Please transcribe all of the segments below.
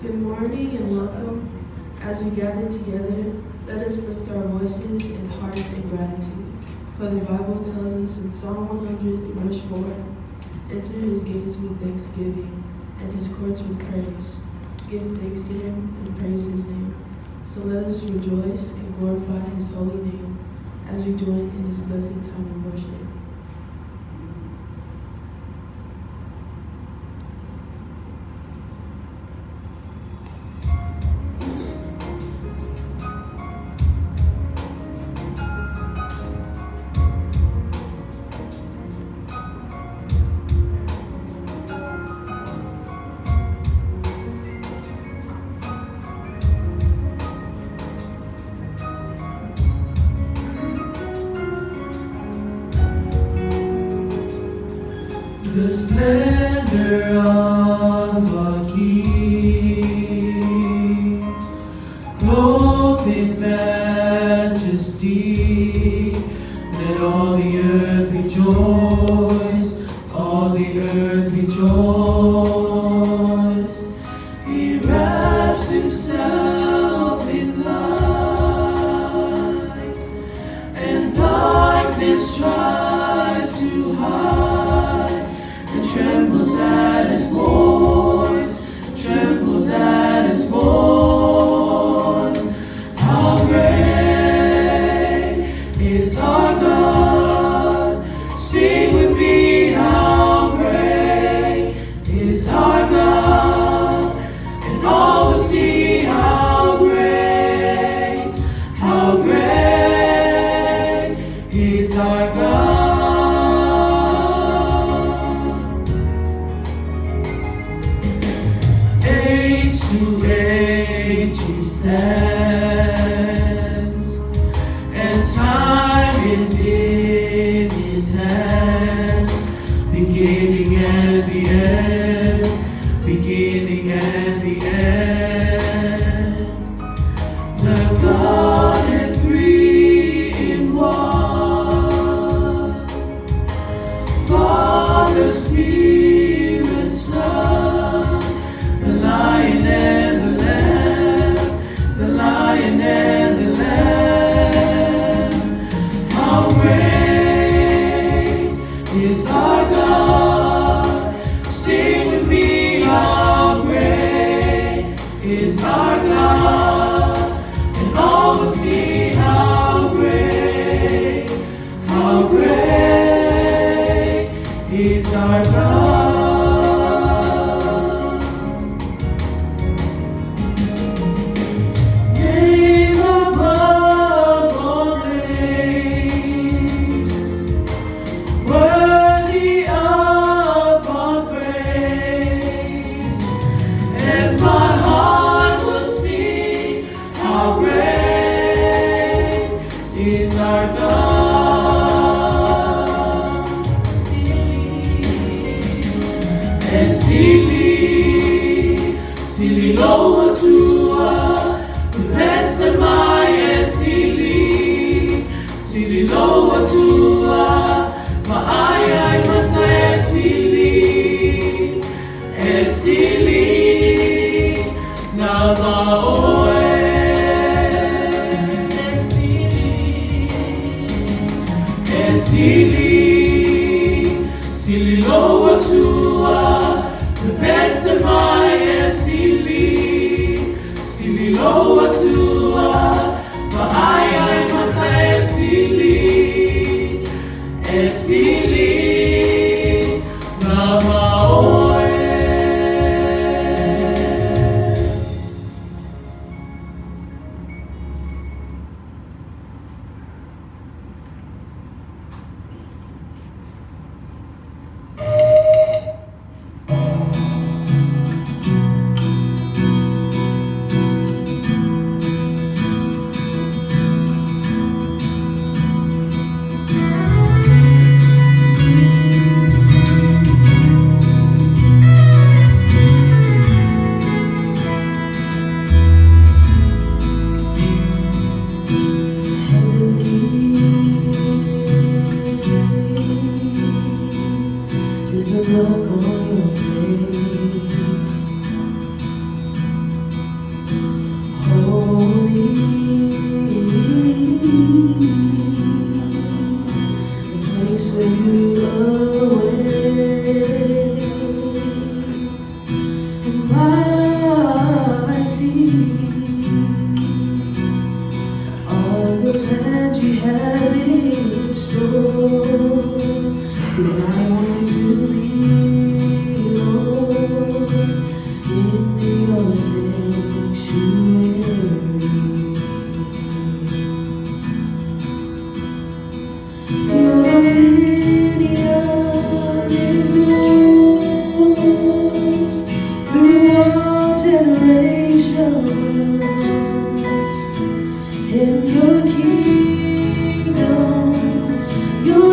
Good morning and welcome. As we gather together, let us lift our voices and hearts in gratitude. For the Bible tells us in Psalm 100, verse 4, enter his gates with thanksgiving and his courts with praise. Give thanks to him and praise his name. So let us rejoice and glorify his holy name as we join in this blessed time of worship. The splendor of our King, clothed in majesty, let all the earth rejoice, all the earth rejoice. He wraps himself in light, and darkness tries to hide. Trembles at his voice, trembles at his voice. How great is our God? Sing with me, how great is our God? And all will see how great is our God. To age he stands, and time is in his hands, beginning and the end, beginning and the end. The Godhead three in one, Father, Spirit, Son, the Lion and the Lamb, the Lion and the Lamb. How great is our God? Sing with me, how great is our God? And all will see how great is our God. Fili Laloulu, the best of my Fili Laloulu, Faiai na maoe. Fili Laloulu, the best of my Fili Laloulu, Faiai na maoe. look on your face. want to be, Lord, in your sanctuary. Your dominion endures through all generations, and your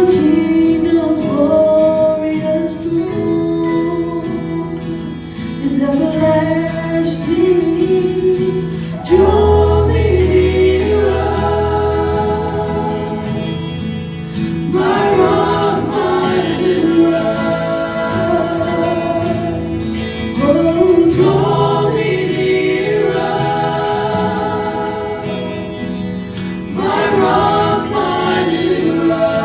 kingdom's glorious throne is everlasting. Draw me nearer, my rock, my deliverer. Oh, draw me nearer, my rock, my deliverer.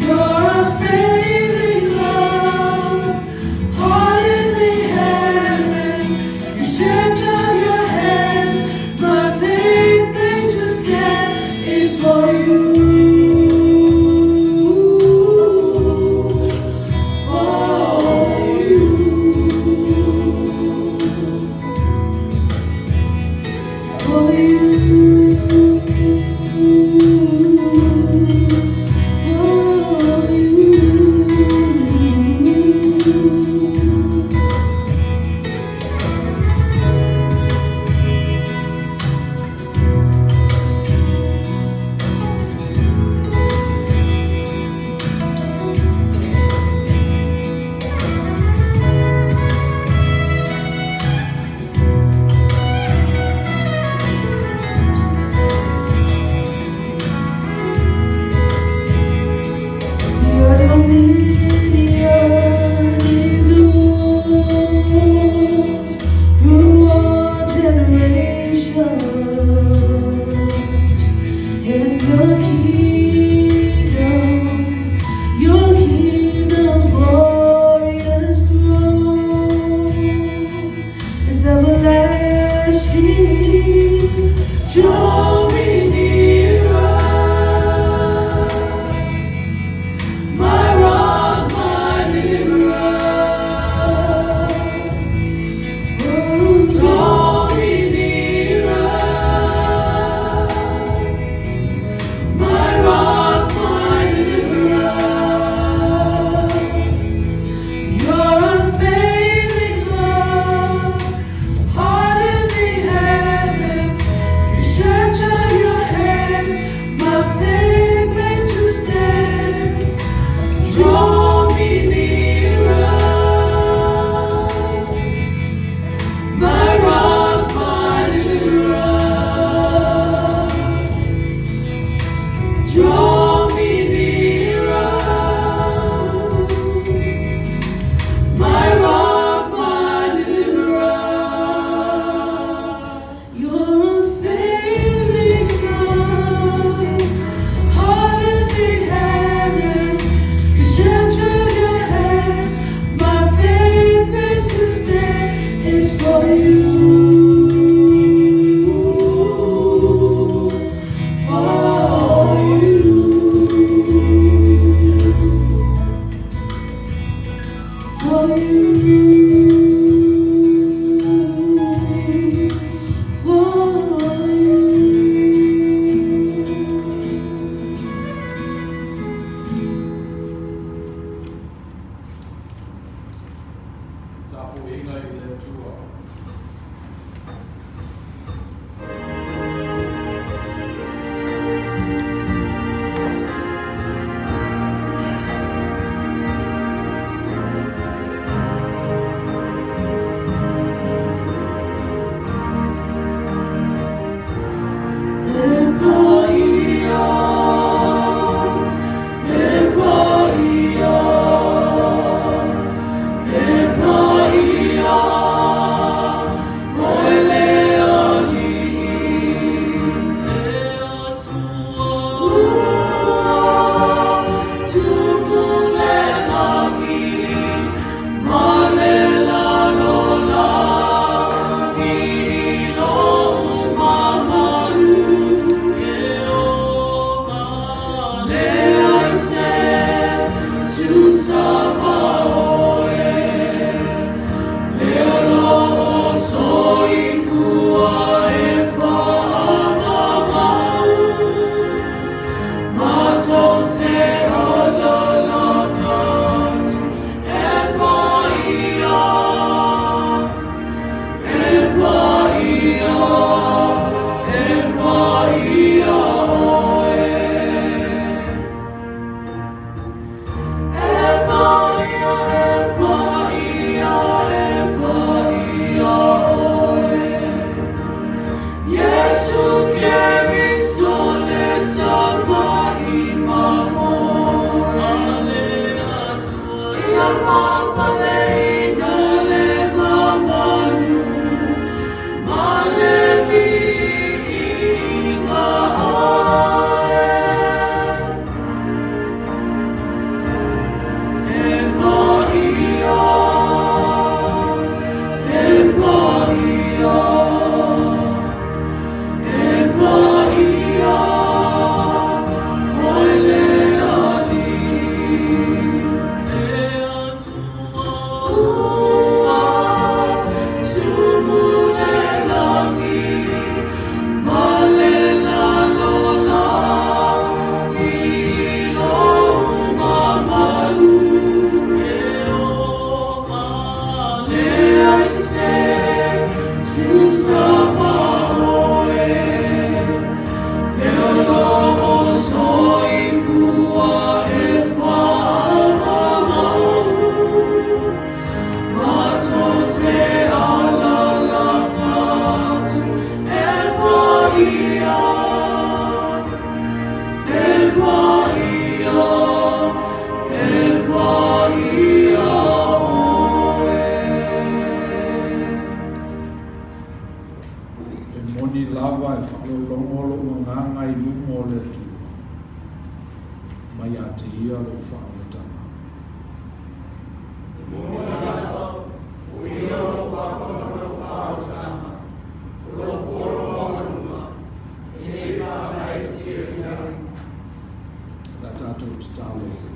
You're a failing love, heart in the heavens. You stretch out your hands, my faith made to stand is for you. For you. Your dominion endures through all generations, and your kingdom's glorious throne is everlasting. Draw me nearer, my rock.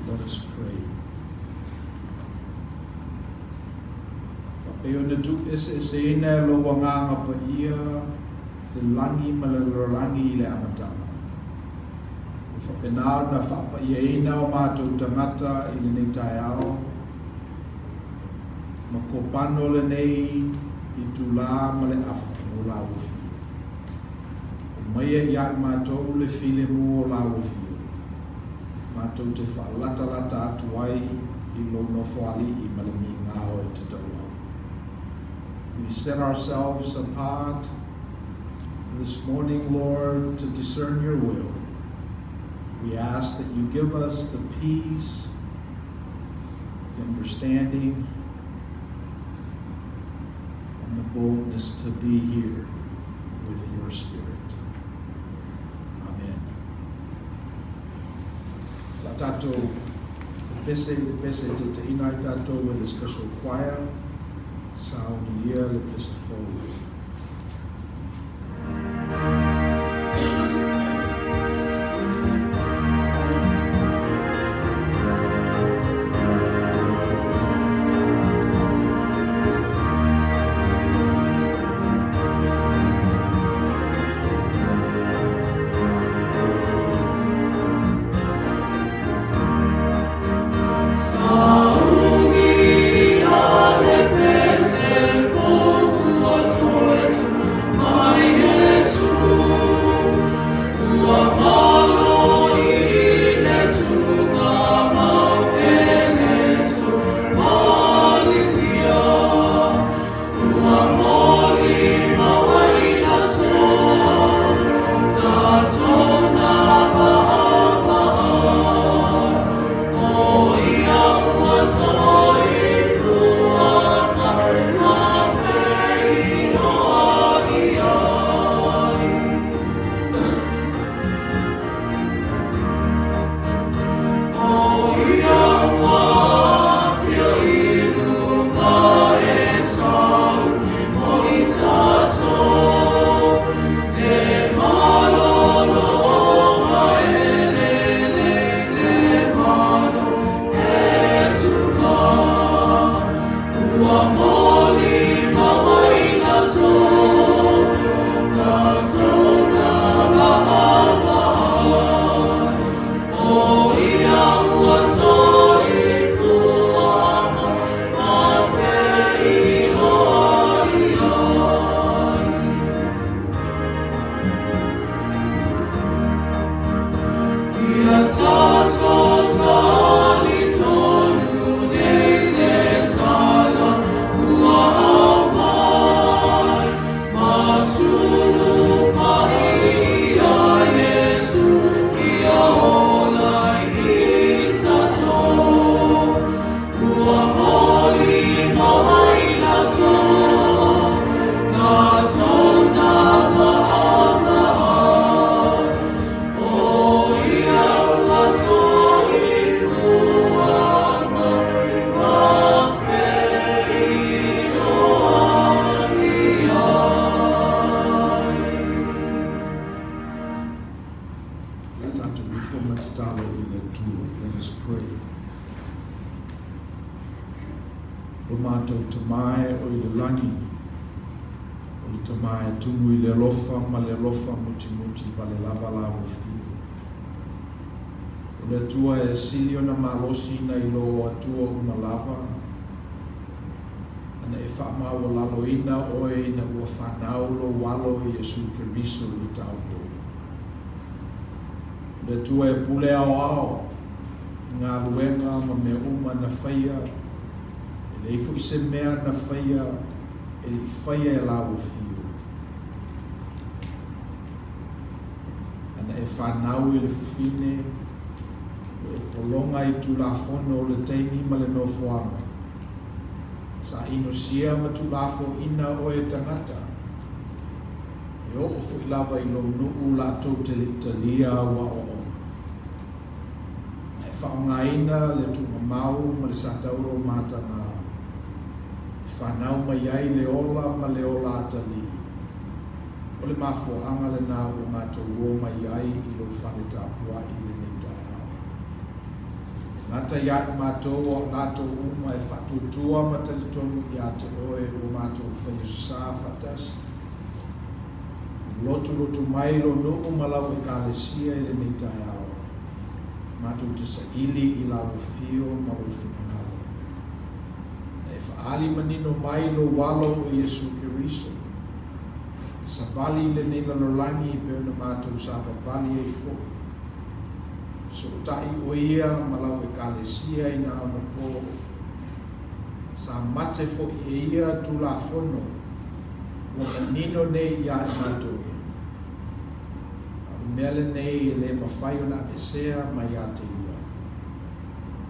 Let us pray. Peona tu ese ina lo wanganga pa ia le langi malalangi le amatanga. Whapena na whapa ia ina o mātou tangata i le nei tai ao. Ma ko pano le nei i tu la ma le afa o la ufi. O maia i ai mātou le file mo o la ufi. Mātou te whalata lata atu ai i lo no whali i ma le mi ngāo e te taua. We set ourselves apart this morning, Lord, to discern your will. We ask that you give us the peace, the understanding, and the boldness to be here with your Spirit. Amen. La tato pese te inai tato with a special choir. Sound here, let us fall. Le tua e silio na malosi na ilo atua umalava. ana e whaamawalaloina oe ina ua whanaulo walo i Iesu Keriso i taupo. Le tua e pule ao ngā luenga ma mea uma na whaia, e le ifo i se mea na whaia, e le whaia e lau fio. Ana e whanau i le fufine, o e polonga i tulafono o le teimi ma le nofoanga. Sa ino sia ma tulafo ina o e tangata. E o fo i lava i lo nuu la tau te italia wa o. Whaongaina le tunga mau ma le satauro matanga. Whanau mai ai le ola ma le ola atali. O le mafuanga le nā o mato ua mai ai i lo whale tāpua i le neitai au. Ngata iai mato o lato uma e whatutua ma talitonu i ate oe o mato whaio sa whatasi. Lotu mai lo nuu malau e kālesia i le neitai au. Matu te saili i lau fio ma o whinangalo. E whaali manino mai lo walo o Iesu Keriso. Sa bali le nei lalolangi i peona mātou sa papali e fwoi. So tai o ia ma lau e kālesia i nā ona pō. Sa mate fwoi e ia tu la fono. Wa manino nei ia i mātou. Mele nei le mawhai o na esea mai a te ia.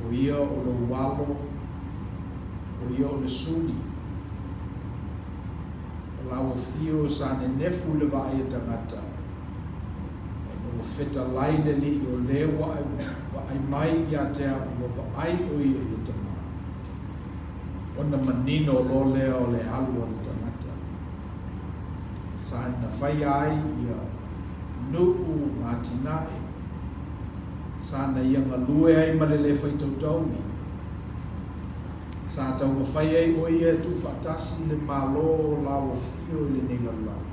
O ia o lo walo, o ia o le suni. O lau fio sa ne nefu le vai e tangata. E no feta lai le li o le wa ai mai i a te a wa ai o ia i le tama. O na manino lo lea o le alu o le tangata. Sa na Faiai ia nuu matinae. Sana ia ngalue ai malele whaitautauni. Sa tau mawhai ai o ia tu whatasi le malo lao fio le neilalani.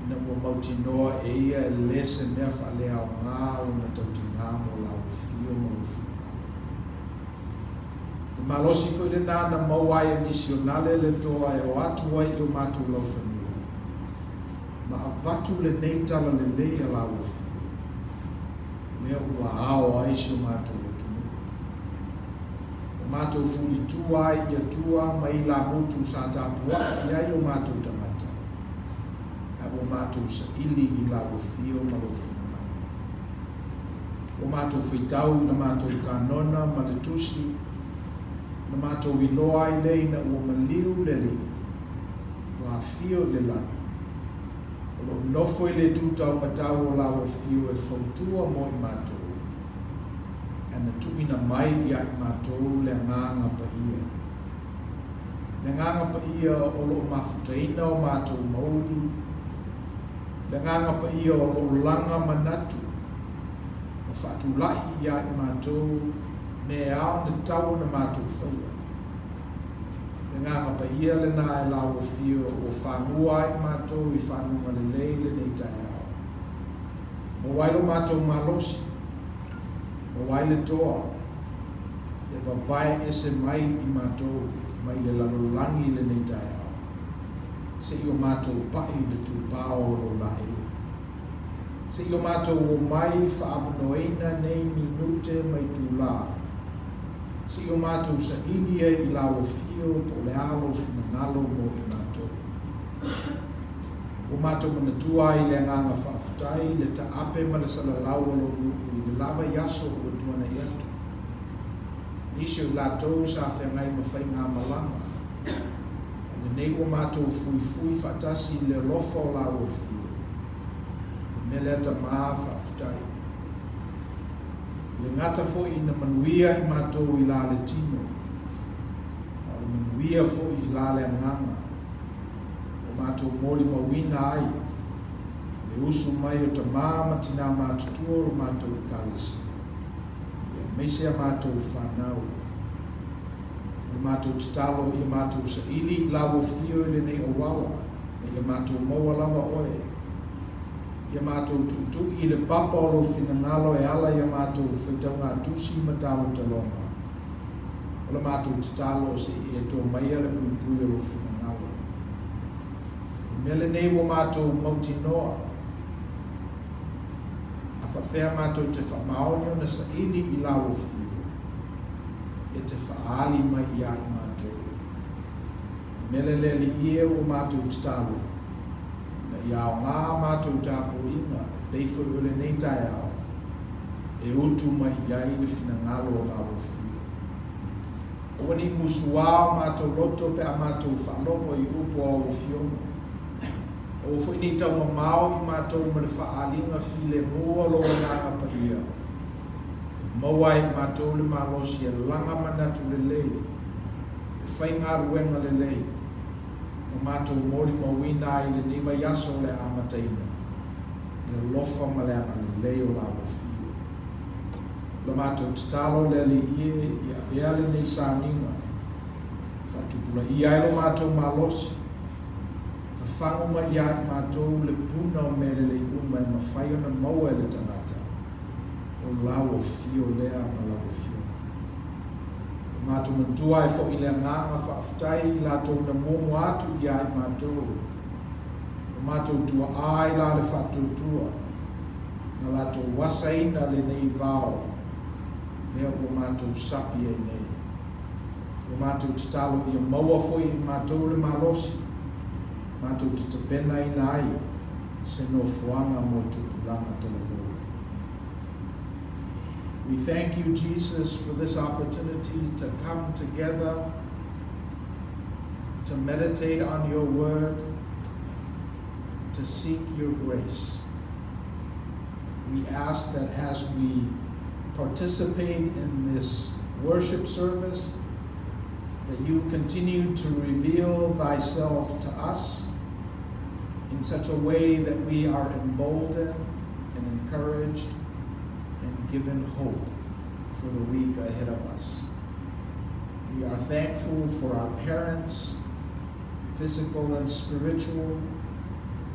Ina mua mautinoa e ia e lese mea whalea o ngā o na tautingamo lao fio mau fio ngā. Le malo si fo le nana mawai e misionale le toa e o atu ai i o matu lau whanua. Ma avatu le nei tala le lei a lau fio. Mea ua ao ai si o mātou le tunu. O mātou fuli tua ai ia tua ma i la mutu sa tāpua i ai o mātou tangata. A o mātou sa ili i lau fio ma lo whinanga. O mātou whitau na mātou kanona ma le tusi. Na mātou i loa i lei na ua maliu le li. Wa fio le lani. O nofo i le tūtau matau o lawa fio e whautua mo i mātou. Ana tuina mai i ai mātou le nganga pa ia. Le nganga pa ia o lo mafutaina o mātou mauli. Le nganga pa ia o lo langa manatu. O whatulai i ai mātou me ao na tau na mātou whaia. Nganga pa ia le nā e lau o fio o whanua ai mātou i whanunga le lei le nei tai au. Mo wailo mātou malosi, mo waile toa, e wawai ese mai i mātou mai le lalolangi le nei tai au. Se i o mātou pai le tūpao o lo lai. Se i o mātou o mai whaavanoina nei minute mai tūlā. Si o mātou sa ilia i lau fio po le alo whinangalo mo i mātou. O mātou mana tua i le nganga whaafutai, le ta ape ma le sala lau alo nuku i le lava yaso o tuana i atu. Nisi o lātou sa whengai ma whai ngā malanga. Le nei o mātou fui whatasi le lofa o lau fio. Me le ta maa whaafutai. Le ngata fo i na manuia i mātou i la le tino. Le manuia fo i la le nganga. O mātou mori mawina ai. Le usu mai o ta māma tina mātutua o mātou i kalesi. Ia meise a mātou whanau. Le mātou titalo i mātou sa ili i lawo fio i le nei o wala. Ia mātou maua lava oe. Ia mātou tutu i le papa o lo whinangalo e ala ia mātou whaitau ngā tusi ma tālo talonga. o le mātou tatalo se e tō mai ale pui o lo whinangalo. Mele nei wa mātou mauti noa. A whapea mātou te whamaoni o na sa ili I lau whiu. E te whaali mai ia I mātou. Mele leli ie o mātou tatalo. Na ia o ngā mātou tāpo inga, deifo o le nei tai au. E utu mai ia I le whinangalo o lau whiu. O ni musuao mātou loto pe a mātou whalomo I upo o whionga. O fo ni tau mamao I mātou ma le whaalinga file mua lo nganga pa ia. Maua I mātou le malosi e langa manatu le lei. E whai ngā ruenga le lei. Ma mātou mori mawina I le niva yaso le amataina. Le lofa ma le anga le lei o lawa fiu. Le mātou tatalo le le ie ia bea le nei sāninga. Whatupula ia I lo mātou malosi. Whango ma ia I mātou le puna o mere le uma e mawhai ona maua le tangata. O lau o fio lea ma lau o fio. Mātou mantua e fo I le nganga whaaftai I lātou na momo atu ia I mātou. O mātou tua ai la le whatou tua. Na lātou wasaina le nei vao. Lea o mātou sapi e nei. O mātou tatalo ia maua foi I mātou le malosi. Mātou te tapena I nai, se no fuanga mo tupulanga televo. We thank you, Jesus, for this opportunity to come together, to meditate on your word, to seek your grace. We ask that as we participate in this worship service, that you continue to reveal thyself to us in such a way that we are emboldened and encouraged and given hope for the week ahead of us. We are thankful for our parents, physical and spiritual,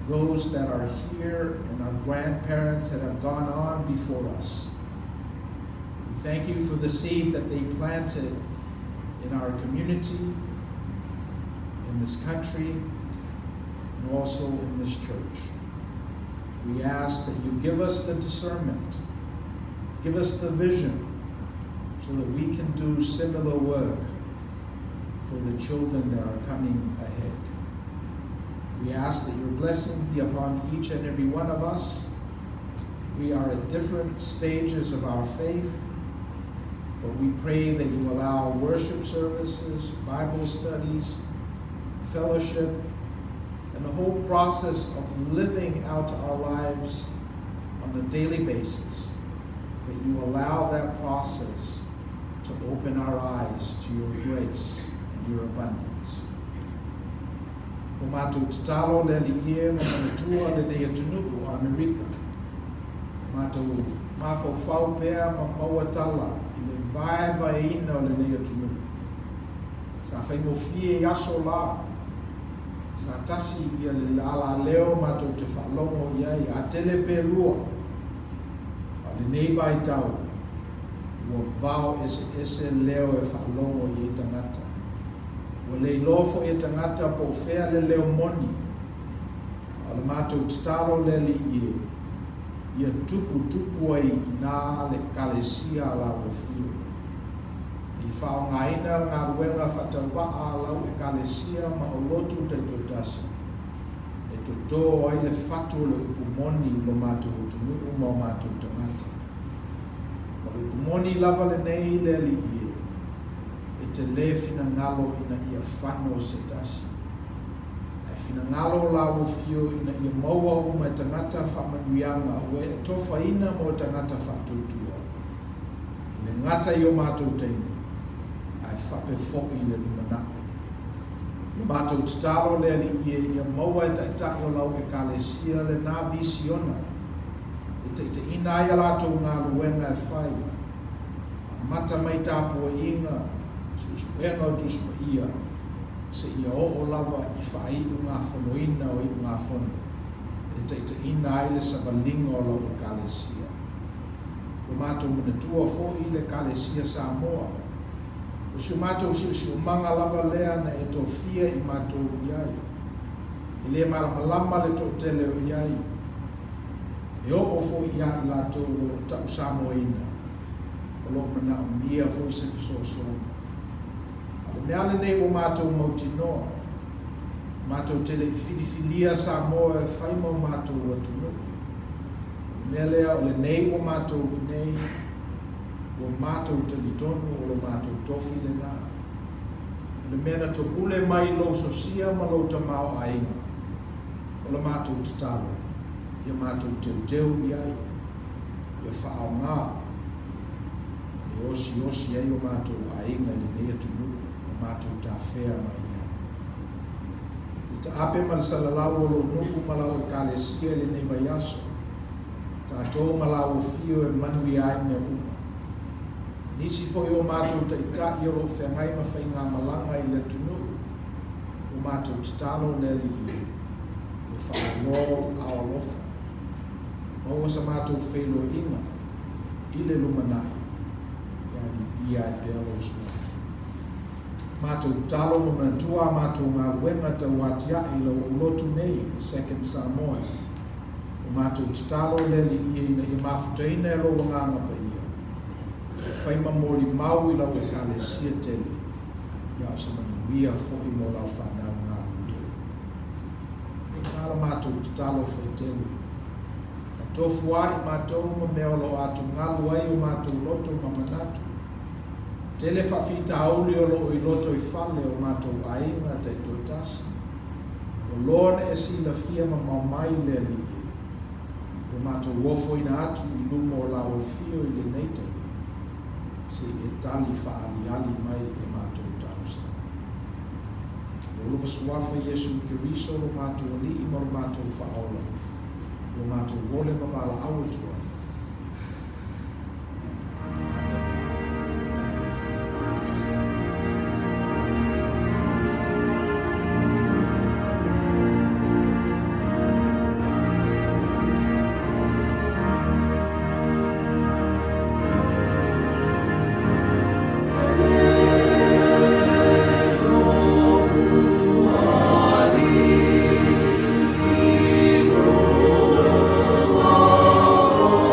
those that are here, and our grandparents that have gone on before us. We thank you for the seed that they planted in our community, in this country, and also in this church. We ask that you give us the discernment, give us the vision, so that we can do similar work for the children that are coming ahead. We ask that your blessing be upon each and every one of us. We are at different stages of our faith, but we pray that you allow worship services, Bible studies, fellowship, and the whole process of living out our lives on a daily basis, that you allow that process to open our eyes to your grace and your abundance. O mātou tatalo le liie ma manatua le nei atunu o Amerika. Mātou mawhauwhau pēr ma mauatala I le vai ina o le nei atunu. Sa whaimofie I aso la. Sa tasi ia le ala leo mātou te whalongo iai a tele pē lua. A le nei vai tau. Ua vau ese leo e whalongo I e tangata. Ua lei lofo e tangata po whea le leo moni. A le mātou tatalo le li ie. Ia tupu ai I nā le kalesia la wafio. I whaongaina ngā ruenga whatawaa lau e kalesia ma o lotu te totasi. E toto ai le whatu le upumoni lo mātou utunu ma o mātou tangata. Ma le upumoni lava le nei le li ie. E te le fina ngalo ina ia whano se tasi. E fina ngalo la wafio ina ia maua uma e tangata whamanuianga ue e tofa ina mo tangata whatutua. Le ngata I o mātou teini. Ai whape fo'i le lumanai. Le mātou tatalo le ali ia maua e taitai o lau e kalesia le nā visiona. E te ina ia lātou ngā luenga e whai. A mata mai tāpua inga, susuenga o tusma ia, se ia o lava I whai u ngā whanoina o I ngā whano. E te ina ai le savalinga o lau e kalesia. O mātou manatua fo'i le kalesia Samoa. O si mātou si umanga lava lea na e tofia I mātou iai. I le malamalama le tō tele o iai. E o ofo ia I lātou o lo tau Samoina. O lo mana o mia fo I se fisosona. Ale mea le nei o mātou mautinoa. Mātou tele I filifilia Samoa e whaima o mātou atunu. Mea lea o le nei o mātou I nei. O mātou talitonu o lo mātou tofi le nā. Le mea na topule mai lo sosia ma lo tamao ainga. O lo mātou tatalo. Ia mātou teu iai. Ia whaao ngā. Ia osi ai o mātou ainga I le nei atunu. O mātou ta whea mai iai. I ta ape ma le salalau o lo nuku ma lau e kālesia le nei mai aso. Ta tō ma lau o fio e manui ai me uma. Nisi foi o mātou ta ita I o lo whengai ma whai ngā malanga I le tunu. O mātou tatalo leli I. I whaanoro awa lofa. Maua sa mātou whelo inga. I le lumanai. Ia I pēlo suafi. Mātou talo mo mantua mātou ngā wenga ta watia I lo ulotu nei. Second Samoan. O mātou tatalo leli I ina I mafutaina e lo wanganga pa ia. Whaima mori mau I lau e kālesia tele. Ia o sa manuia fo'i mo lau whanau ngā lului. E kāla mātou tatalo whai tele. A tofu ai mātou ma mea lo atu ngalu ai o mātou loto ma manatu. Tele whawhita auli o lo I loto I whale o mātou ainga te tōtasi. O lona e si la fia ma maumai leli I. O mātou wofo ina atu I lumo o lau e fio I le neitau. Se e tali whaali ali mai I mātou tāusa. O lova suafa Yesu Kiriso lo mātou li I maro mātou whaola. Lo mātou wole mawala awatua. Oh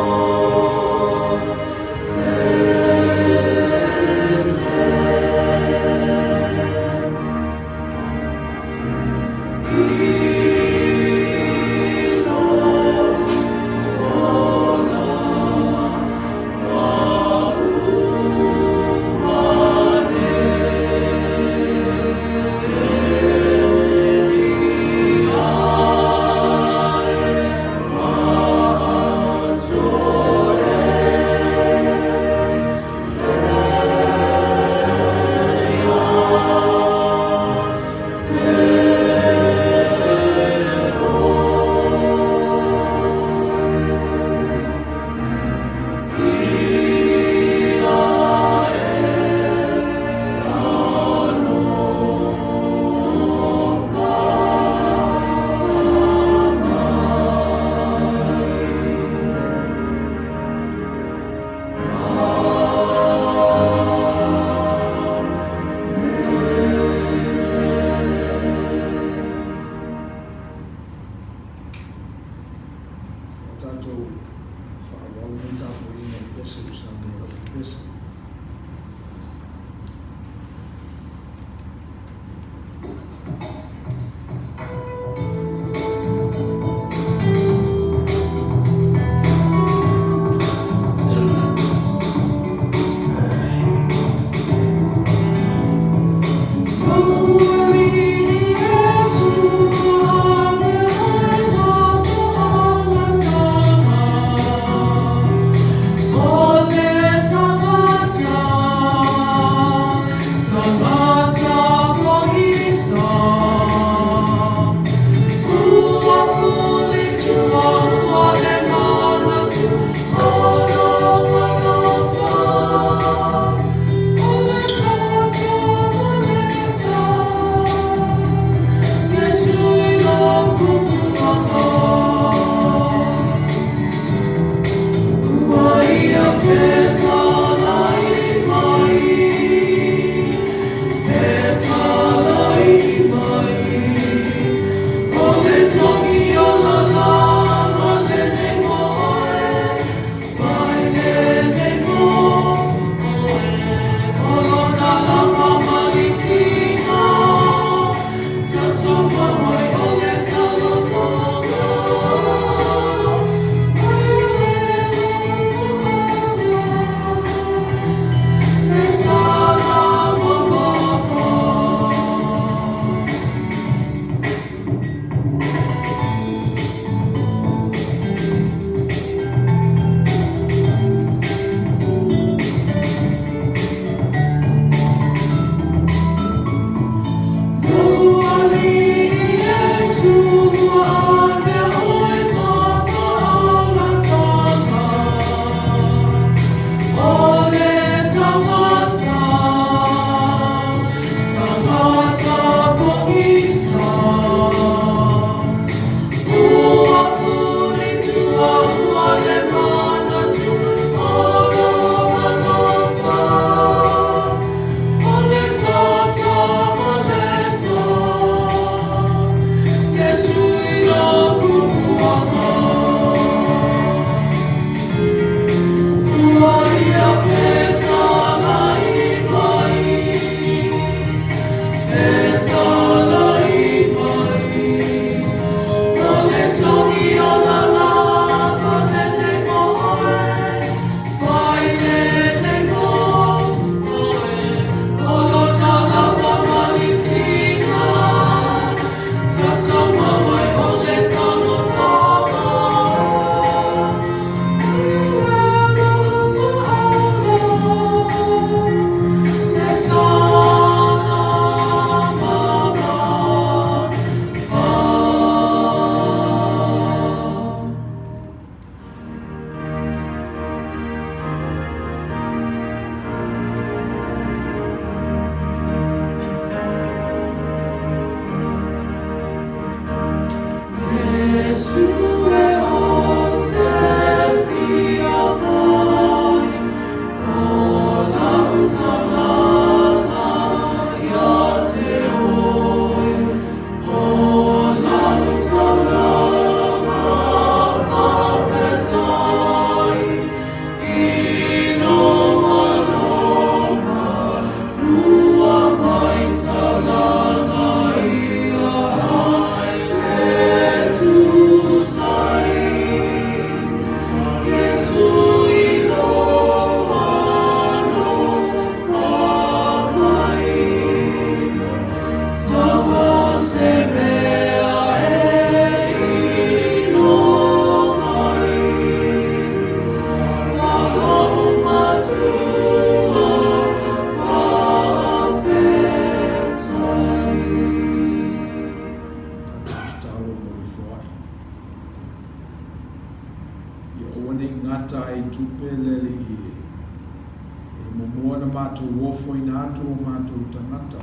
mātou wofo ina atu o mātou tangata,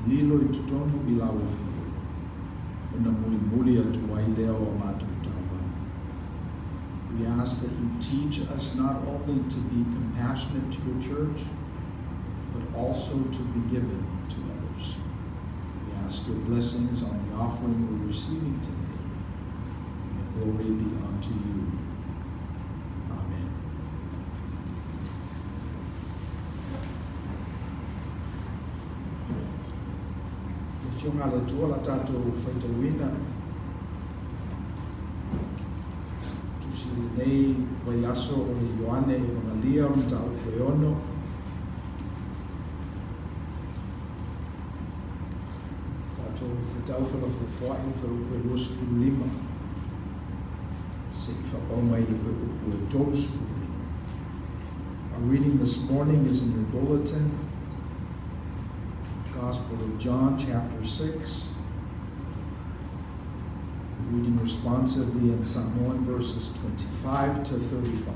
lilo I tutonu I la ofio, una muli atu ai leo o mātou tawa. We ask that you teach us not only to be compassionate to your church, but also to be given to others. We ask your blessings on the offering we're receiving today. And the glory be unto you. Amen. Le fionga le tua la tātou whaitawina. Tusiri nei wai aso o le Ioane e Rongalia o ta upe ono. Tātou whaitau whalawhawhai wha upe rosu lima. Se I whapaunga I le wha upe tōrusu lima. Our reading this morning is in your bulletin. Gospel of John, chapter 6. Reading responsively in Samoan verses 25 to 35.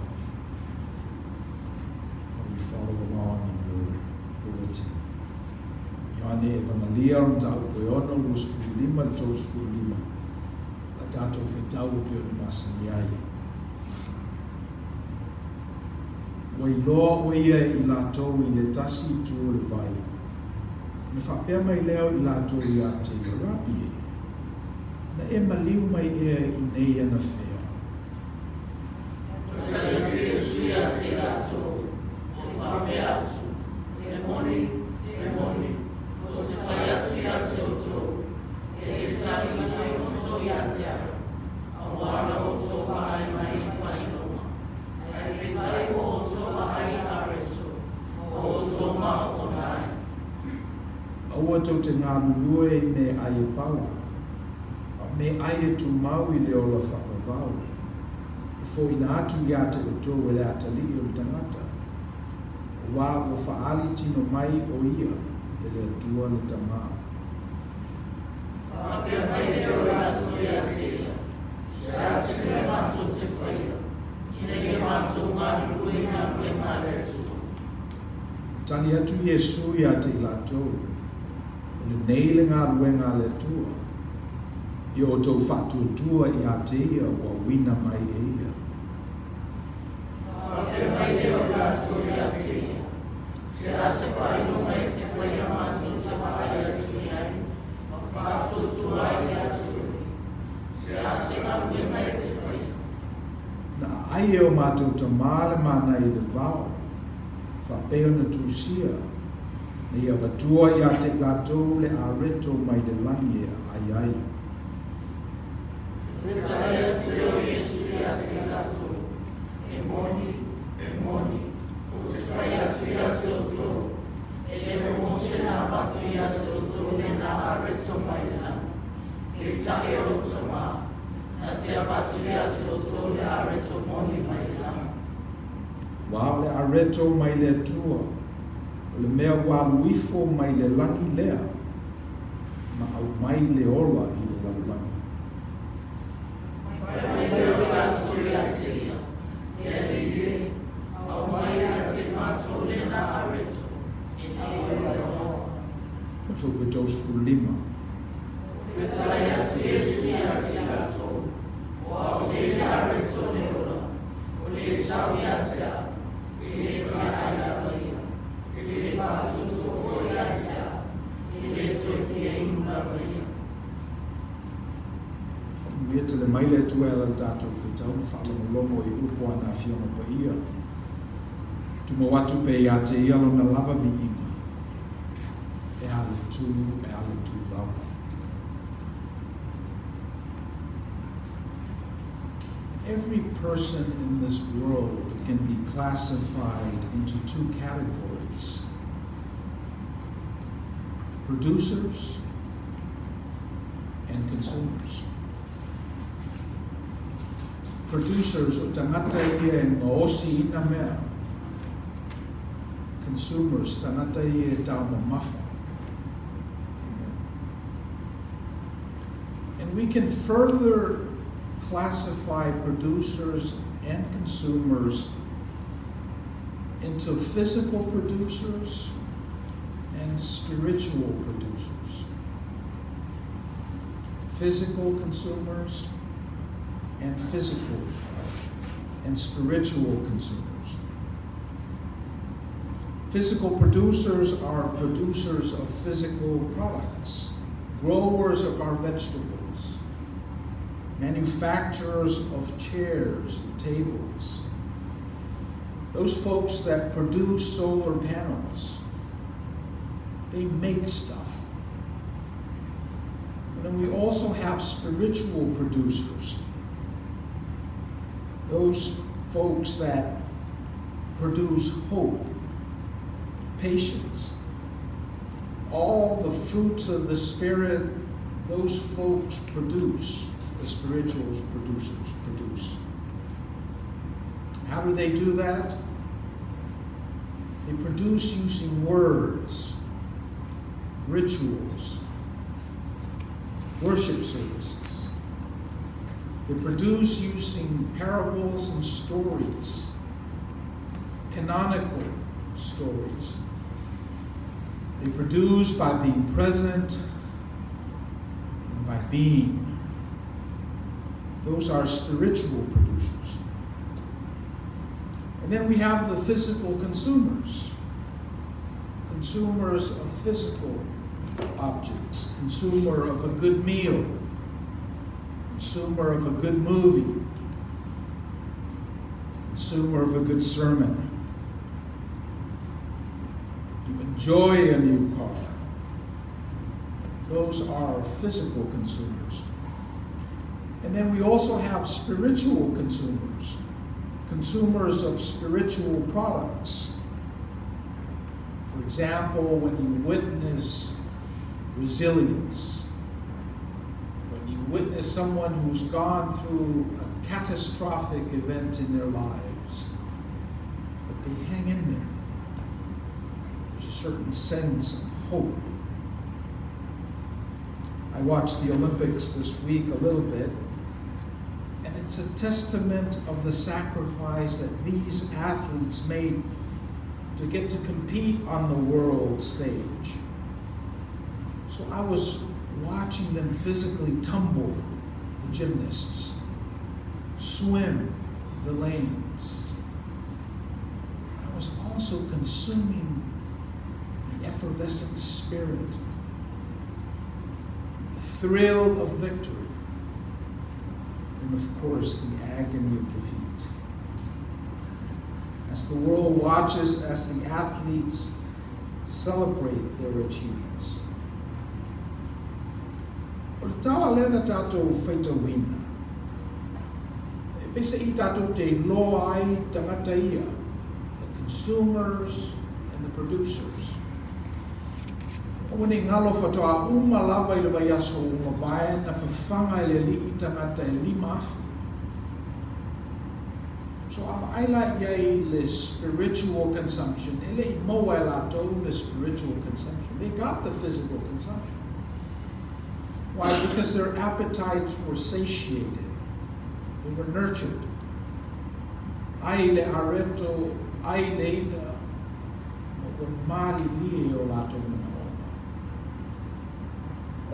While you follow along in your bulletin. Iane evangelia on tau peono rusku lima tosku lima. La tato fetau peono masaniai. Wai loa oia I lato I le tasi tu le vai. Ne whapea mai leo I lato I a te rapi e. Na e maliu mai e I nei ana whea. Tala te sui a te rato, o whapea atu, e moni, o te whai atu I a te oto, e sari I hei oto I a te ara, a wana oto paai mai I whainoma, e tai o oto paai a reto, o oto ma o nai. Aua tau te ngā rurue me aie pala. Me aie tu mau I leo la whakavau. E fo ina atu I a te oto e le atali o le tangata. Wā o whaali tino mai o ia e le atua le tamaa. Whapea mai leo I atu I a te ia. Se ase me mātou te whaia. Ina e mātou ngā rurue ngā me ngā letu. Tali atu Yesu I a te ilatou. O le nei le ngā rue ngā le tua. I o tau whatuatua I a te ia wa wina mai e ia. Whapea mai leo I atu I a te ia. Se ase whainonga I te whaia mātou te maai atu I ai. Ma whatuatua I atu. Se ase ngā wina I te whaia. Na ai e o mātou ta māle mana I le vau. Whapeo na tūsia. Na ia watua I a te latou le a reto mai le langi ai ai. Whetara atu leo Yesu I a te latou. E moni, o te whai atu I a te oto. E le mose nā batu I a te oto le nā areto mai lana. E tahe o tama. Na te abatu I a te oto le areto moni mai lana. Wā le a reto mai le atua. O le mea waluifo mai le langi lea. Ma au mai le ola I le laulangi. Whai leo I atu I a te ia. E le ie. Au mai a te mātou le nā areto. E nā ola o. Na whupetos lima. Whetara atu Yesu I a te latou. O au le nā areto le ola. O le sau I a te a. I le whaai a ia. I le whatutu o I a te a. I le toifia I muna ia. Whakumuia te le maile atua e la tātou whitau na whaalongolongo I upo ana whionga pa ia. Tuma watu pe I a te ialo na lava vi inga. E ale tu lava. Every person in this world can be classified into two categories. Producers and consumers. Producers o tangata ia e ngoosi ina mea. Consumers tangata ia e tau mamafa. And we can further classify producers and consumers into physical producers and spiritual producers. Physical consumers and physical and spiritual consumers. Physical producers are producers of physical products, growers of our vegetables, manufacturers of chairs and tables, those folks that produce solar panels. They make stuff. And then we also have spiritual producers, those folks that produce hope, patience, all the fruits of the Spirit. Those folks produce, the spiritual producers produce. How do they do that? They produce using words, rituals, worship services. They produce using parables and stories, canonical stories. They produce by being present and by being. Those are spiritual producers. And then we have the physical consumers. Consumers of physical objects. Consumer of a good meal. Consumer of a good movie. Consumer of a good sermon. You enjoy a new car. Those are physical consumers. And then we also have spiritual consumers. Consumers of spiritual products. For example, when you witness resilience, when you witness someone who's gone through a catastrophic event in their lives, but they hang in there. There's a certain sense of hope. I watched the Olympics this week a little bit, and it's a testament of the sacrifice that these athletes made to get to compete on the world stage. So I was watching them physically tumble, the gymnasts, swim the lanes. I was also consuming the effervescent spirit, the thrill of victory, and of course the agony of defeat. As the world watches, as the athletes celebrate their achievements. O le tala lena tātou whaitawina. E pesa I tātou te loa ai tangata ia, the consumers and the producers. O wani ngalo whatoa uma lava I le vai aso uma vai na whawhanga I le li I tangata e lima afu. So I like the spiritual consumption. Ele mo ela told the spiritual consumption. They got the physical consumption. Why? Because their appetites were satiated. They were nurtured. Ai le areto, ai le o mali li o lato mana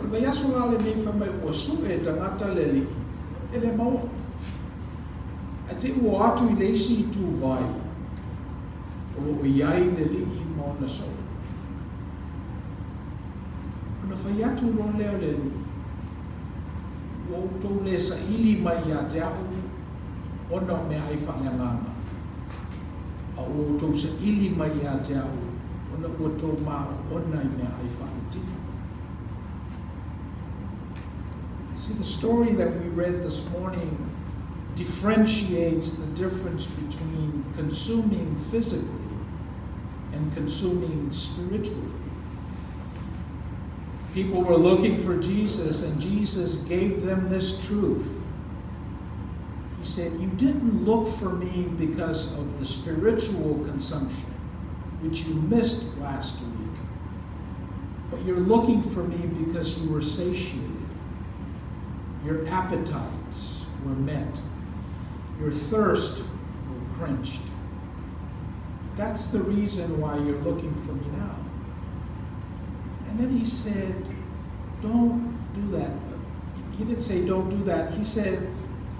ona. O le yaso la le nei famai o su e tangata le li. Ele mau. Ate ua atu I leisi I tu vai, o iai le li I mauna sau. Ona whai atu lo leo le li, o tau le sa ili mai a te au, ona me ai whaleanganga. A o tau sa ili mai a te au, ona ua tau maa, ona me ai whaletina. See, the story that we read this morning differentiates the difference between consuming physically and consuming spiritually. People were looking for Jesus, and Jesus gave them this truth. He said, you didn't look for me because of the spiritual consumption, which you missed last week, but you're looking for me because you were satiated. Your appetites were met. Your thirst were quenched. That's the reason why you're looking for me now. And then he said, don't do that. He didn't say don't do that. He said,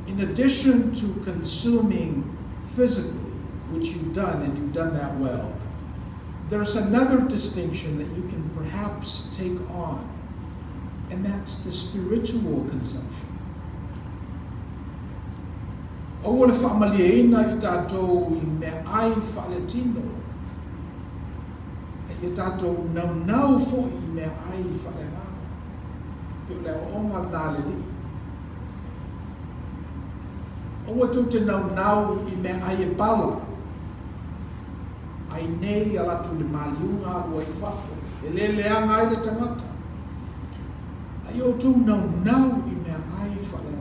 in addition to consuming physically, which you've done, and you've done that well, there's another distinction that you can perhaps take on, and that's the spiritual consumption. O le whamaliaina I tātou I me ai whaletino. E tātou nau fo I me ai whalenganga. Peo leo onga nā leli. O watu te nau I me ai e pala. Ai nei alatu le maliunga rua I whafo. E leleanga ai le tangata. Ai o tu nau I me ai whalenganga.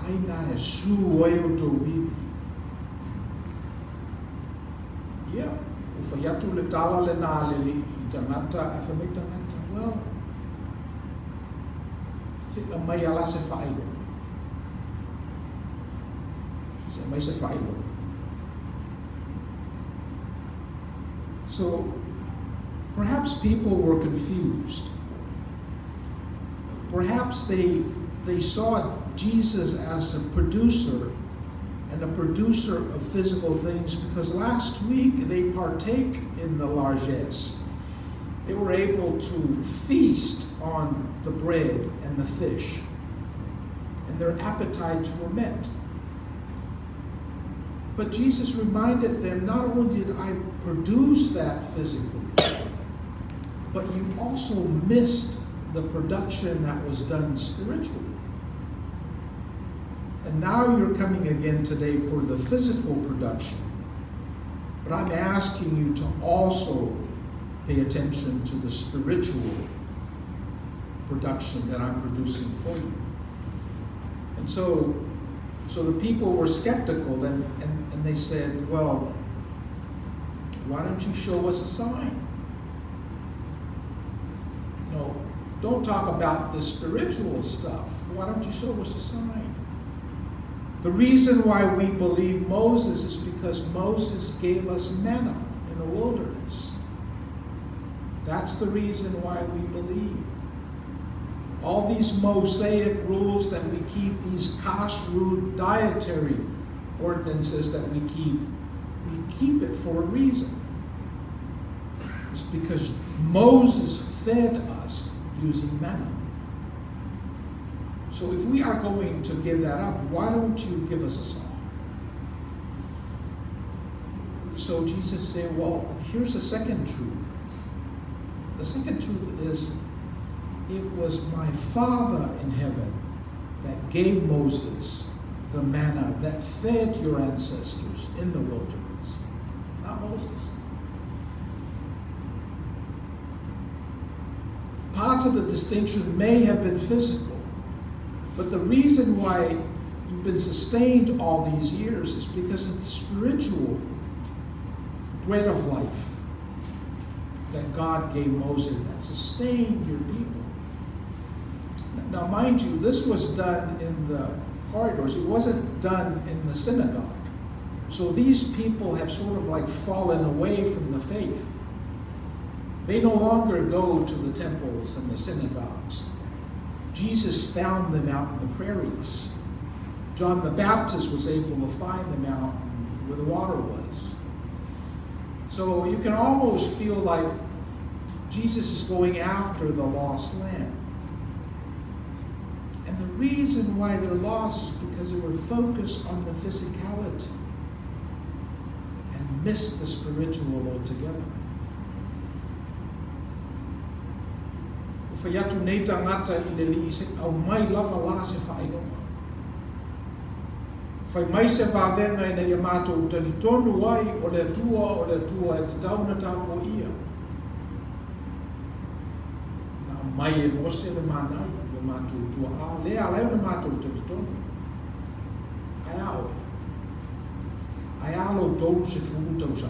Aina e su ai o tō wiwi. Ia, o whai atu le tala le nā leli I tangata, e whamei tangata, well, se ka mai ala se whaelo. Se mai se whaelo. So, perhaps people were confused. Perhaps they saw Jesus as a producer and a producer of physical things, because last week they partake in the largesse. They were able to feast on the bread and the fish, and their appetites were met. But Jesus reminded them, not only did I produce that physically, but you also missed the production that was done spiritually. And now you're coming again today for the physical production. But I'm asking you to also pay attention to the spiritual production that I'm producing for you. And so the people were skeptical and they said, well, why don't you show us a sign? No, don't talk about the spiritual stuff. Why don't you show us a sign? The reason why we believe Moses is because Moses gave us manna in the wilderness. That's the reason why we believe. All these Mosaic rules that we keep, these kashrut dietary ordinances that we keep it for a reason. It's because Moses fed us using manna. So if we are going to give that up, why don't you give us a sign? So Jesus said, well, here's the second truth. The second truth is, it was my Father in heaven that gave Moses the manna that fed your ancestors in the wilderness, not Moses. Parts of the distinction may have been physical, but the reason why you've been sustained all these years is because of the spiritual bread of life that God gave Moses that sustained your people. Now, mind you, this was done in the corridors. It wasn't done in the synagogue. So these people have sort of like fallen away from the faith. They no longer go to the temples and the synagogues. Jesus found them out in the prairies. John the Baptist was able to find them out where the water was. So you can almost feel like Jesus is going after the lost lamb. And the reason why they're lost is because they were focused on the physicality and missed the spiritual altogether. Whai atu nei tangata I le li se au mai lava la se whaeronga. Whai mai se whavenga ina ia mātou talitonu ai o le tua e te tauna tāpo ia. Nā mai e mose le mānai ia mātou tua a lea leo na mātou talitonu. Ai a oe. Ai a lo tolu se fugu tau sa.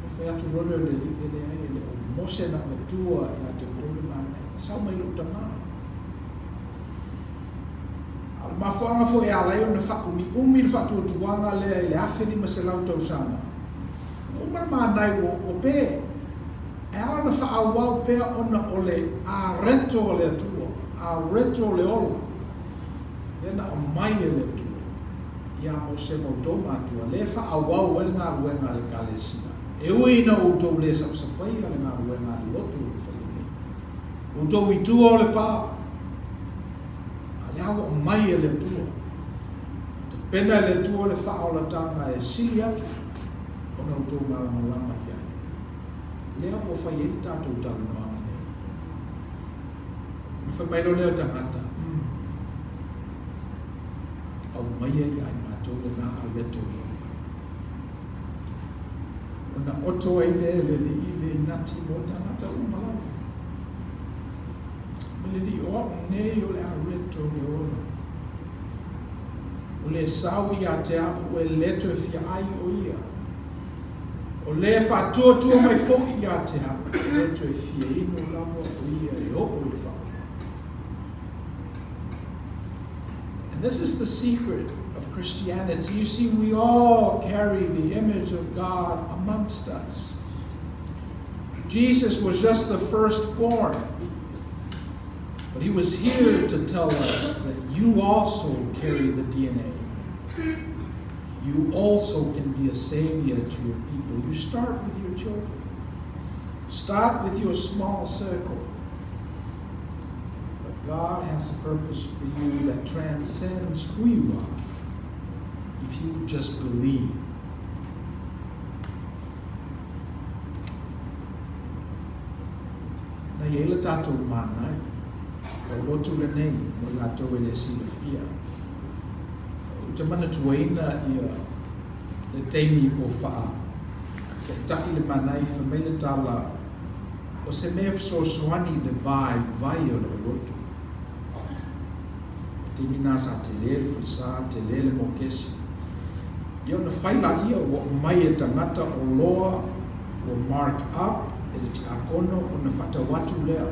Whai atu rore le li ele ai ele o mose na matua ia te tolu mānai. Sau mai lo tamā. mafuanga fo ya la yo na fa umi fa tu tuanga le afeli maselau tau sana uma manai o pe ela na fa awau pe ona ole a reto le tuo a reto le ola lena o mai le tuo ia o se mo toma tua le fa awau le nga ruenga le kalesia e ui na o tau le sapai le nga ruenga le lotu le fa o tau i tuo le pa awa o mai le tuo te pena le tuo le fa o la tanga e sili atu ona o tau malama ia lea o fa ye tato tau no anga nei fa mai lo le tangata au mai ia i mato le na a reto ona oto ai le nati mo tangata o malama le di o nei o le a reto le ola o le sau ia te a o e leto e Faiai o ia o le whātua tua mai fōi ia te a leto e Faiai no lava o ia e o le whātua. And this is the secret of Christianity. You see, we all carry the image of God amongst us. Jesus was just the firstborn. But he was here to tell us that you also carry the DNA. You also can be a savior to your people. You start with your children. Start with your small circle. But God has a purpose for you that transcends who you are if you would just believe. Na yela tatou manai. O lotu le nei, mo la tau ele si le fia. O te mana tuaina ia le teimi o faa. Te tai le manai fa mai le tala. O se mea fsosoani le vai o le lotu. Te mina sa te lele frisa, te lele mo kesi. Ia na whaila ia o mai e tangata o loa, o mark up, e le te akono o na whatawatu lea.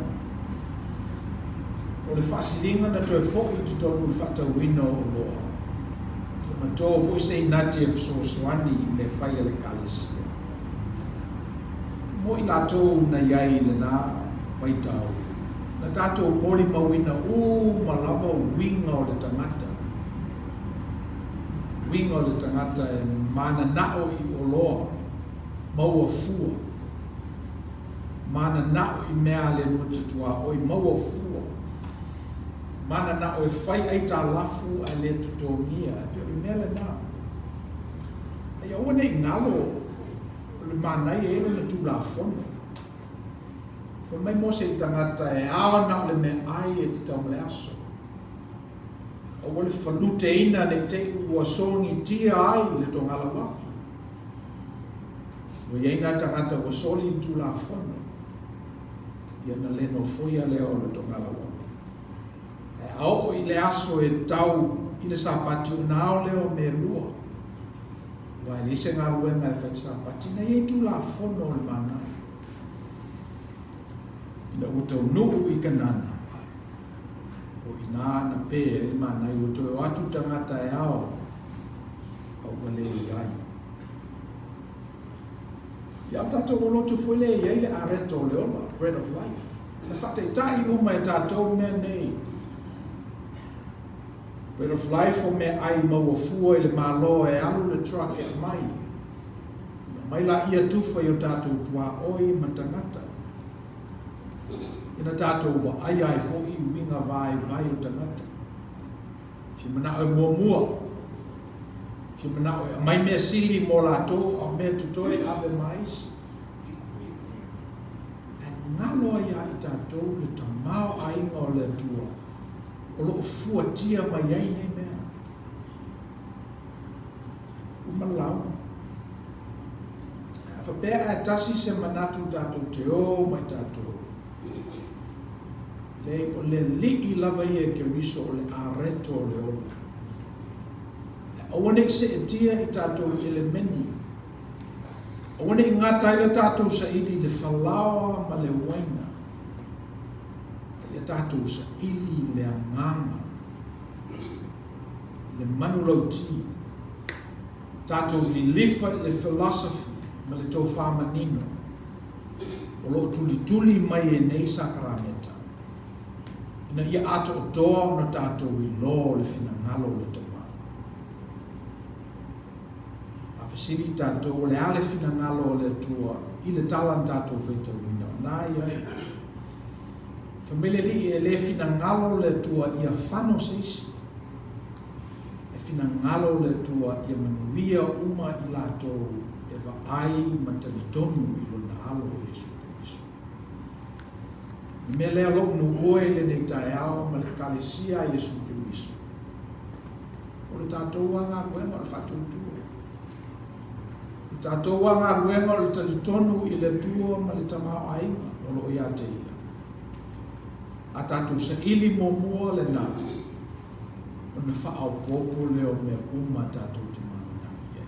O le whasilinga na toi fōi tu tonu le whata wino o loa. I ma tō fōi sei nati e fsoswani me whaia le kalesia. Mo i la tō na iai le nā waitau. Na tātou mori mawina ma lava winga o le tangata. Winga o le tangata e mana nao i o loa. Maua fua. Mana nao i mea le nuta tua oi maua fua. Mana na o e whai ai tā lafu a le tutongia, e pio i mele nā. Ai aua nei ngalo, o le manai e ele na tū la fono. Fa mai mo se tangata e ao na o le me ai e te tau le aso. Aua le whanute ina le te ua songi tia ai le tongala wapi. O ieina tangata ua soli i tū la fono. Ia na le no foia leo le tongala wapi. Au i le aso e tau i le sapati o nao leo me lua. Wa i lise ngā ruenga e whai sapati na i tu la fono o le mana. I le utau nuu i kanana. O i nā na pē e le mana i uto e atu tangata e ao. Au wale i ai. Ia tato o lotu fwele i ai le areto le ola, bread of life. Na whate tai uma e tatou me nei. Bread of life o me ai maua fua i le malo e alu le truck e mai. Mai la ia tufa i o tātou tua oi matangata. Ina tātou wa ai ai fo i winga vai o tangata. Fi mana o mua. Fi mana o mai mea sili mo lato o mea tutoe ave mais. E ngalo ia i tātou le tamao ai ngā le tua. O lo fua tia mai ai nei mea. Uma lau. Fa pea e tasi se manatu tātou te o mai tātou. O le li i lava i e ke riso o le areto o le ola. O wane se e tia i tātou i le meni. O wane i ngata i le tātou sa ili le whalawa ma le waina. Ia tātou sa ili le anganga. le manu lauti, tātou li lifa le philosophy, ma le tau whamanino, o lo tuli mai e nei sakarameta. Ina ia ato o toa ona tātou I lo le fina ngalo le tamau. A whesiri tātou le ale fina ngalo le tua, I le talan tātou whaitau ina. Nā ia. Familia li e le fina ngalo le tua ia whano seisi. E fina ngalo le tua ia manuia uma I lātou e ai matalitonu I lo na alo o Yesu. Me lea lo nu oe le nei tae ao ma le kalesia Yesu Kiriso. O le tātou anga ruenga le whatutua. Le tātou anga ruenga le talitonu I le tua ma le tamao ainga o lo ia te ia. A tātou sa ili momua le nā. O ne whaau popo leo me uma tātou tumana nami e.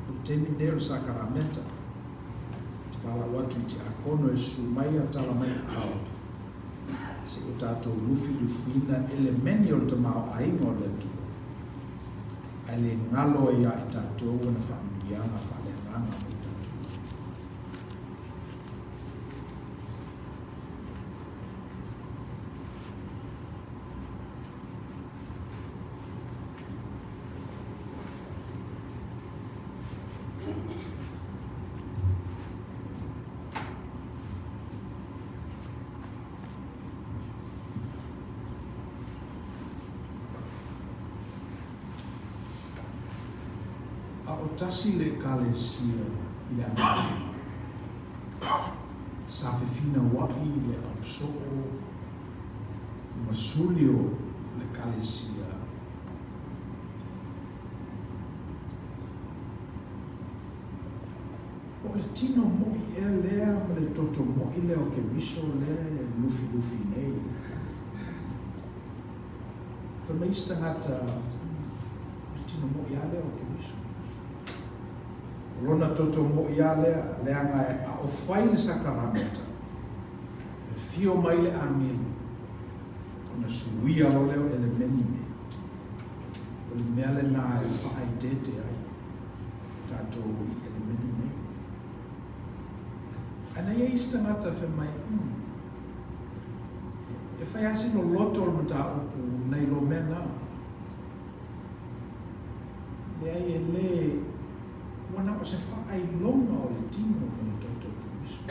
Pulu temi nero sakaramenta. Pala watu ti akono e sumai a tala mai au. Se o tātou lufiina elemeni o le tamao ainga o le tua. Ai le ngalo ia I tātou na whamunianga whale nganga o tātou. O tasi le kalesia I le anama. Sa fefina waki le au soo masulio le kalesia. O le tino moi e lea ma le toto moi le o ke miso le lufi nei. Fa meista ngata le tino moi a le o ke miso. Lona toto mo ia le anga a o fai le sakarameta. E fio mai le angeli. Ona suia lo leo ele menime. O le mea le nā e whaai tete ai. Tātou I ele menime. Ana ia istangata fe mai. E whai asi no loto o mata upu nei lo mena. Le ai e le wana o se whaai longa o le tino o le toto Kiriso.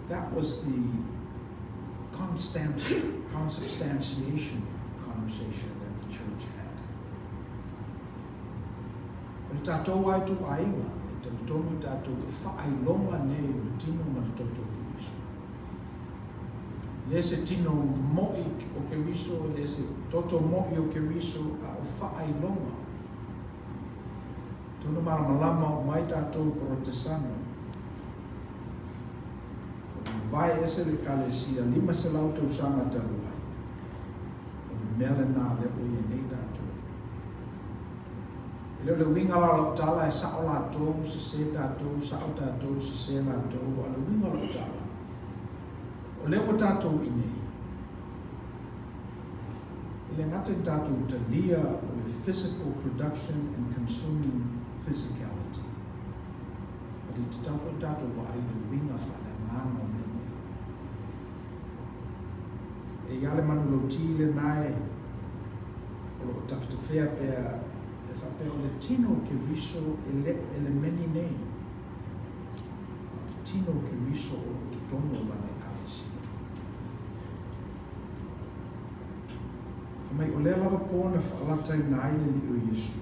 That was the consubstantiation conversation that the church had. Ko le tātou ai tu ainga, e te tonu tātou e whaai longa nei o le tino o le toto Kiriso. Le se tino moi o Kiriso, le se toto moi o Kiriso a o whaai longa. Tuna malama o mai tātou protestano. Vai ese le kalesia, lima se lau tau sanga taruai. O le mele nā le o i nei tātou. E leo le winga la tala e sao lātou, se tātou, sao tātou, se lātou, o le winga la tala. O leo tātou I nei. E le ngata tātou talia o le physical production and consuming physicality. But it's tough for tātou vai le winga whale nganga o mene. E iale manu lauti le nae, o lo tawhitawhea pēr, e whapea o le tino ke riso ele meni nei. O le tino ke riso o tutono o lana e kalesi. Whamai o le lava pōna whaalatai nai le li o Yesu.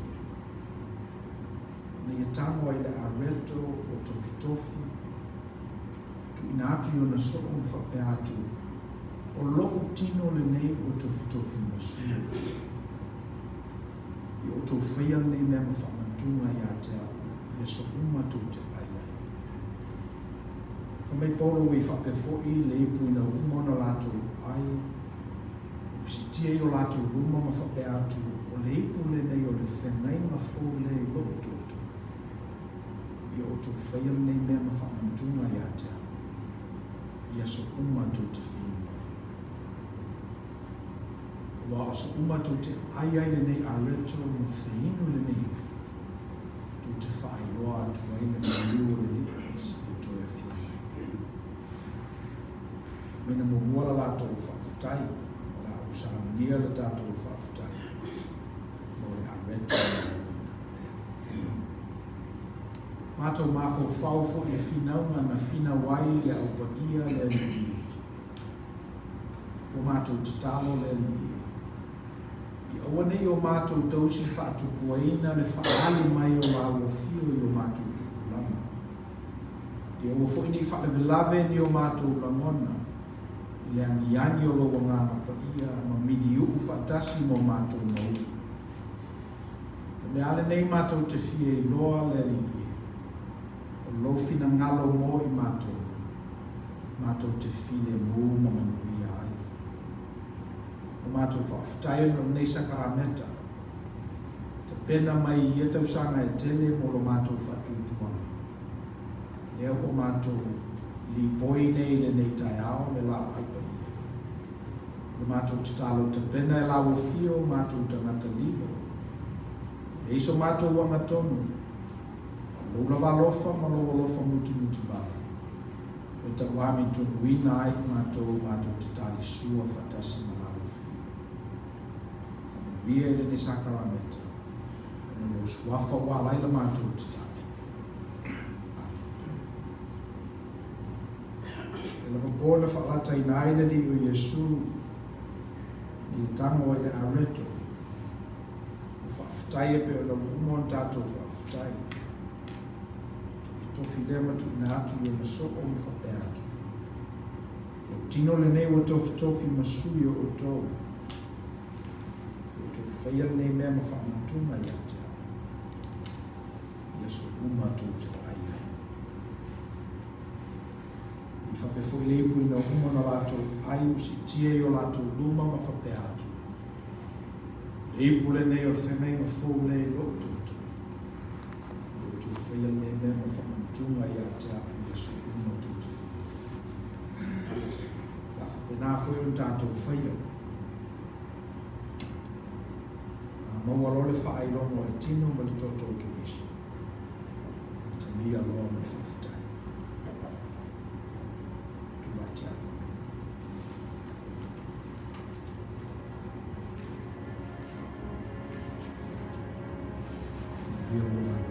Na ia tango ai le areto o tofi tu ina atu i ona soo na whapea atu o loo tino le nei o tofi masu I o tō whaia nei mea ma whamantunga I a te au I a so umatu te ai ai whamai polo i whape fōi le ipu ina umona lātou ai si tia I o lātou ruma ma whapea atu o le ipu le nei o le whengai ma fō le I lo tōtu I o tō whaia nei mea ma whamantunga I a te au I a so umatu te whima Wa o so uma tu te ai ai le nei a reto mo feinu le nei. Tu te whai loa atu ai le liu le liu i to e fi. Mena mo muala la tau whawhitai, la usarangia le tātou whawhitai. Mo le a reto le Mātou mafo whauwho i whinaunga na whina wai le au pa ia le li. O mātou tatalo le li. I aua nei o mātou tausi whaatupuaina le whaali mai o au fio i o mātou tupulama. I aua fo ini whaalevelave ni o mātou langona. I le angiangi o loa ngā pa ia ma midi uu whatasi mo mātou mau. Me ale nei mātou te fie i loa le li. Lo fina ngalo mo i mato te file mo mamanui ai. O mato whawhitai no nei sakarameta. Te pena mai i etau sanga e tele mo lo mato whatutuana. Leo o mato li boi nei le nei tai ao le lau aipa ia. Le mato te talo te pena e lau fio mato tangata lilo. E iso mato wanga tonu. Lola walofa ma lofa mutu bale. O ta wami tunuina ai mātou te tali sua whatasi ma lalofi. Whanawia ele ne sakarameta. Ena lo suafa wa laila mātou te tali. Ela wapona whakata ina aile li o Yesu ni tango ele areto. Whawhitai e pe o na umon tātou whawhitai. Tofi lema tu ina atu i na so o mi whape atu. O tino le nei o tofi masui o tau. O tu whaia nei mea ma whamatuna i atea. Ia so uma tu te ai ai. I whape fo i leipu ina uma na lato ai usi tia i o lato luma ma whape atu. Leipu le nei o whenai ma fo le lo tutu. O tu whaia nei mea ma whamatuna. Tunga ia te apu Yesu uno tutu. La whapena fwoi un tātou whaia. A maua lole whaai longo e tino ma le toto ke miso. Te lia loa me whawhitai. Tula te apu. Lia loa me.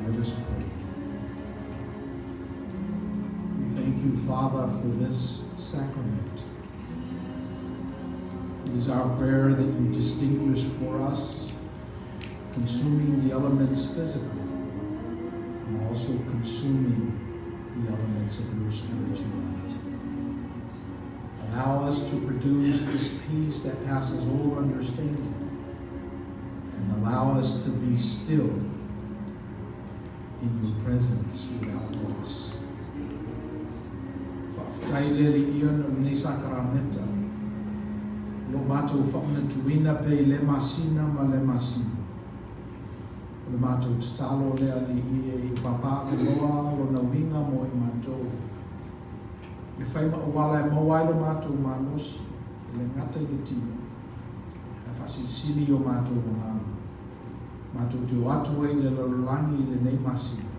Let us pray. We thank you, Father, for this sacrament. It is our prayer that you distinguish for us consuming the elements physically, and also consuming the elements of your spirituality. Allow us to produce this peace that passes all understanding, and allow us to be still in your presence without loss. Whaftaileli ia na mnei sakramenta, lo mātou whaunatuina pei le masina ma le masina. Le mātou tatalo lea li ie I papa le loa lo na winga mo I mātou. Me whai ma uwala e mawai le mātou mānosi, le ngata I le tino. E whasisili o mātou manganga. Mātou te o atu e le lalulangi le nei masina.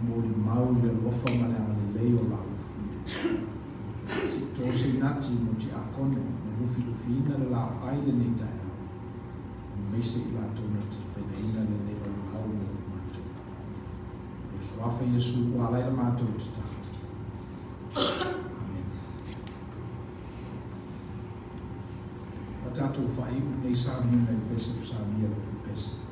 Mori mau le lofa ma le ama le leo la ufi. Si tōse nati mo ti akone, me lufi ina le lao ai le nei tai au. E mese I la tona te pene ina le nei o lau mo I mātou. O suafa Yesu wa lai le mātou te tā. Amen. A tātou whai u nei sāmi nei pesa u sāmi e lofi pesa.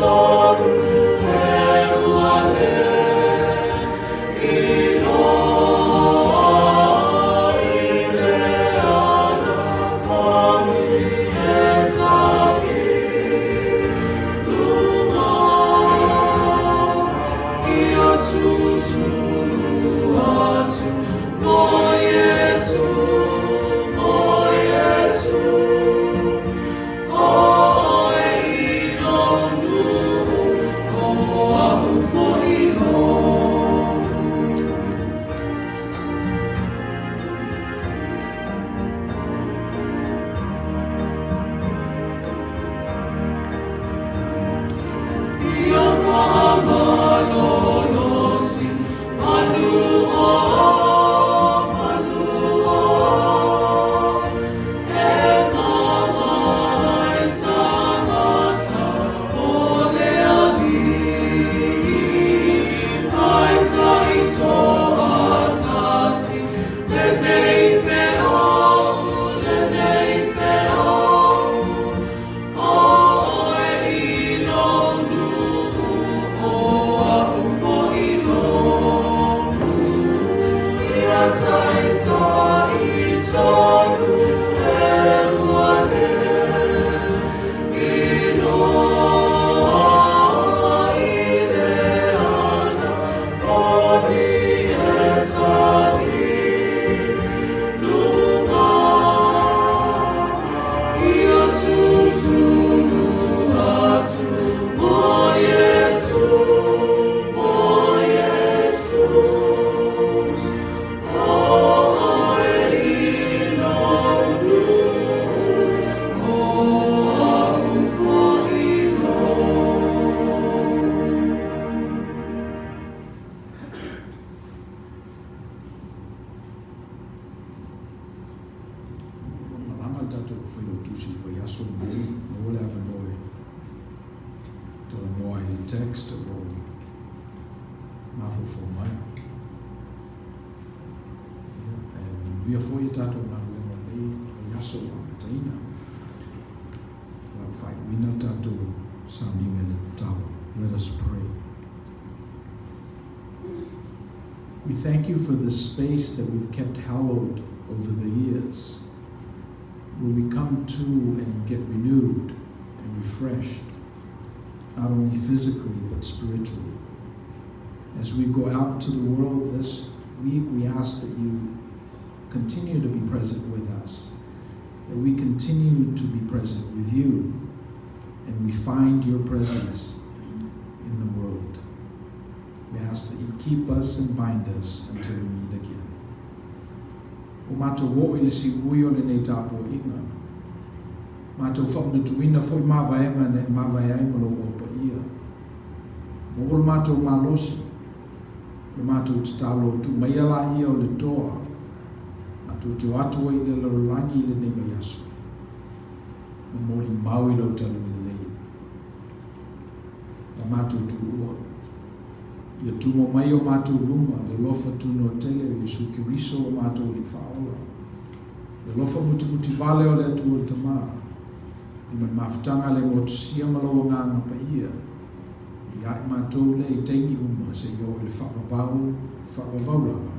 Oh tusi ko yaso nei no wala ava noi to no I text o mafo mai and we are for you tato na wengo nei o yaso wa taina la fai wina tato sami wele tawa. Let us pray. We thank you for the space that we've kept hallowed over the years, where we come to and get renewed and refreshed, not only physically but spiritually. As we go out into the world this week, we ask that you continue to be present with us, that we continue to be present with you, and we find your presence in the world. We ask that you keep us and bind us until we meet again. O mata wo ili si uyo le nei tapo inga. Mata ufam na tuina foi mavaenga ne mavaiai malo opa ia. Mogol mata malosi. Le mata utalo tu mayala ia o le toa. Mata tu atu wa ile lalangi ile nega yaso. Moli maui lo talu le lei. La mata tu ua. Ia tumo mai o mātou ruma, le lofa tuno tele o Yesu Kiriso o mātou li whaola. Le lofa muti vale o le atu o le tamā. I man mawhitanga le motusia malawa nganga pa ia. I ai mātou le i teini uma se i o le whakavau lawa.